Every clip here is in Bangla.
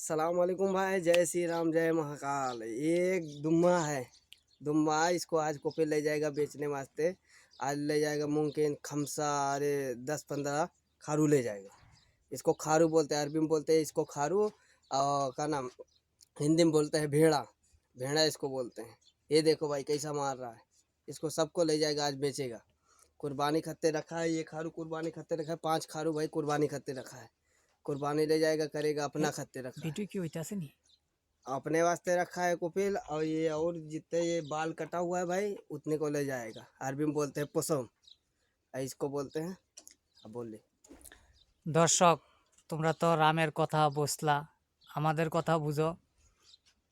सलाम वालेकुम भाई, जय श्री राम, जय महाकाल। एक दुम्मा है, दुम्मा इसको आज कोपे ले जाएगा बेचने वास्ते। आज ले जाएगा मुमकिन खमसा, अरे 10-15 खारू ले जाएगा। इसको खारू बोलते हैं, अरबी में बोलते हैं इसको खारू, और का नाम हिंदी में बोलते हैं भेड़ा। भेड़ा इसको बोलते हैं। ये देखो भाई कैसा मार रहा है। इसको सबको ले जाएगा, आज बेचेगा। कुर्बानी खत्ते रखा है, ये खारू कुर्बानी खत्ते रखा है। 5 खारू भाई कुर्बानी खत्ते रखा है। कुर्बानी ले जाएगा, करेगा, अपना खत्ते रखा है। ভিডিও কি হইতাছে নি? अपने वास्ते रखा है कुपिल, और ये और जितने ये बाल कटा हुआ है भाई उतने को ले जाएगा। अरबी में बोलते हैं पोसम, इसको बोलते हैं। अब बोल ले। দর্শক, তোমরা তো রামের কথা বুঝলা, আমাদের কথা বুঝো।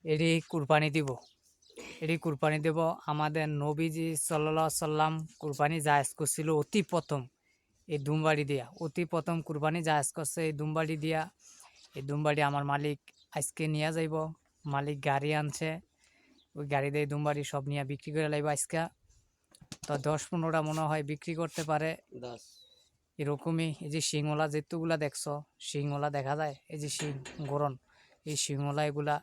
এরই কুরবানি দিব, এরই কুরবানি দেব। আমাদের নবীজি সাল্লাল্লাহু সাল্লাম কুরবানি জায়েজ করছিল অতি প্রথম এই দুমবাড়ি দিয়া। অতি প্রথম কুরবানি জায়েজ করছে এই দুমবাড়ি দিয়া। এই দুমবাড়ি আমার মালিক আজকে নিয়ে যাইব। মালিক গাড়ি আনছে, ওই গাড়ি দিয়ে দুমবাড়ি সব নিয়ে বিক্রি করে লাইব আজকে। তো 10-15টা মনে হয় বিক্রি করতে পারে। 10 এরকমই এই যে শিংওয়ালা যেতুগুলা দেখছো, শিংওয়ালা দেখা যায়, এই যে শিং গরন, এই শিংওয়ালা এগুলা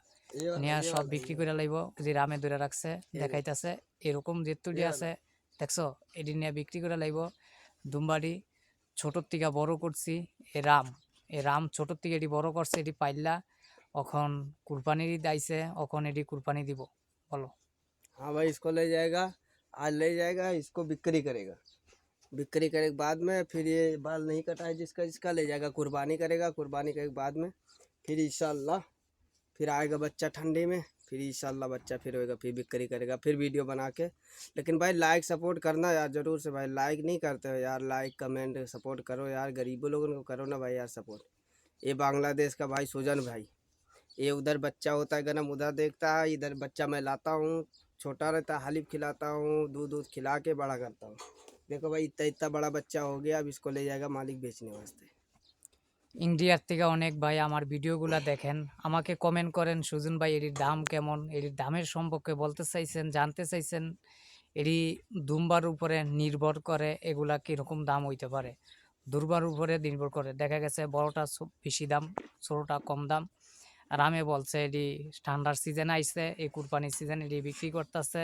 নিয়ে সব বিক্রি করে লাইব। যে রামে ধরে রাখছে দেখাইতেছে, এরকম যেতুটি আছে দেখছো, এটি নিয়ে বিক্রি করে লাইব। দুমবাড়ি ছোটোর থেকে বড় করছি, এ রাম ছোটোর থেকে এটি বড় করছে, এটি পাইলা এখন কুরবানির দাইছে, এখন এটি কুরবানি দিব। বলো। हाँ भाई, इसको ले जाएगा, आज ले जाएगा, इसको बिक्री करेगा। बिक्री करे के बाद में फिर ये बाल नहीं कटा है जिसका जिसका ले जाएगा, कुर्बानी करेगा। कुर्बानी करे के बाद में फिर इंशाल्लाह फिर आएगा बच्चा ठंडी में। फिर इंशाल्लाह बच्चा फिर होएगा, फिर बिक्री करेगा, फिर वीडियो बना के। लेकिन भाई लाइक सपोर्ट करना यार ज़रूर से भाई। लाइक नहीं करते हो यार, लाइक कमेंट सपोर्ट करो यार। गरीबों लोगों को करो ना भाई यार सपोर्ट। ये बांग्लादेश का भाई सुजन भाई, ये उधर बच्चा होता है गरम, उधर देखता है, इधर बच्चा मैं लाता हूँ। छोटा रहता है, हलीब खिलाता हूँ, दूध दूध खिला के बड़ा करता हूँ। देखो भाई इतना इतना बड़ा बच्चा हो गया, अब इसको ले जाएगा मालिक बेचने वास्ते। ইন্ডিয়ার থেকে অনেক ভাই আমার ভিডিওগুলো দেখেন, আমাকে কমেন্ট করেন সুজন ভাই এটির দাম কেমন, এটির দামের সম্পর্কে বলতে চাইছেন, জানতে চাইছেন। এটি দুম্বার উপরে নির্ভর করে এগুলা কীরকম দাম হইতে পারে, দুর্বার উপরে নির্ভর করে। দেখা গেছে বড়টা বেশি দাম, ছোটোটা কম দাম। রামে বলছে এটি ঠান্ডার সিজন আইছে, এই কুরবানির সিজন এটি বিক্রি করতেছে।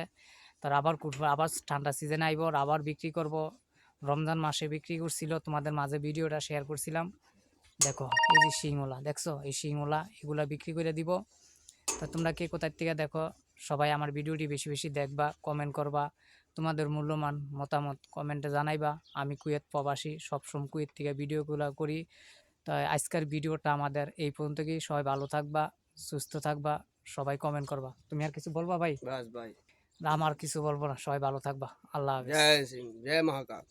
তার আবার আবার ঠান্ডার সিজন আইব, আবার বিক্রি করব। রমজান মাসে বিক্রি করছিল, তোমাদের মাঝে ভিডিওটা শেয়ার করছিলাম। দেখো এই যে শিংওলা দেখছো, এই শিংওলা এগুলা বিক্রি করে দিব। তো তোমরা কে কোথার থেকে দেখো, সবাই আমার ভিডিওটি বেশি বেশি দেখবা, কমেন্ট করবা, তোমাদের মূল্যবান মতামত কমেন্টে জানাইবা। আমি কুয়েত প্রবাসী, সবসময় কুয়েত থেকে ভিডিওগুলো করি। তো আজকের ভিডিওটা আমাদের এই পর্যন্তই। সবাই ভালো থাকবা, সুস্থ থাকবা, সবাই কমেন্ট করবা। তুমি আর কিছু বলবা ভাই? बस भाई, আমার কিছু বলবো না, সবাই ভালো থাকবা। আল্লাহ হাফেজ। जय सिंह, जय महाकाल।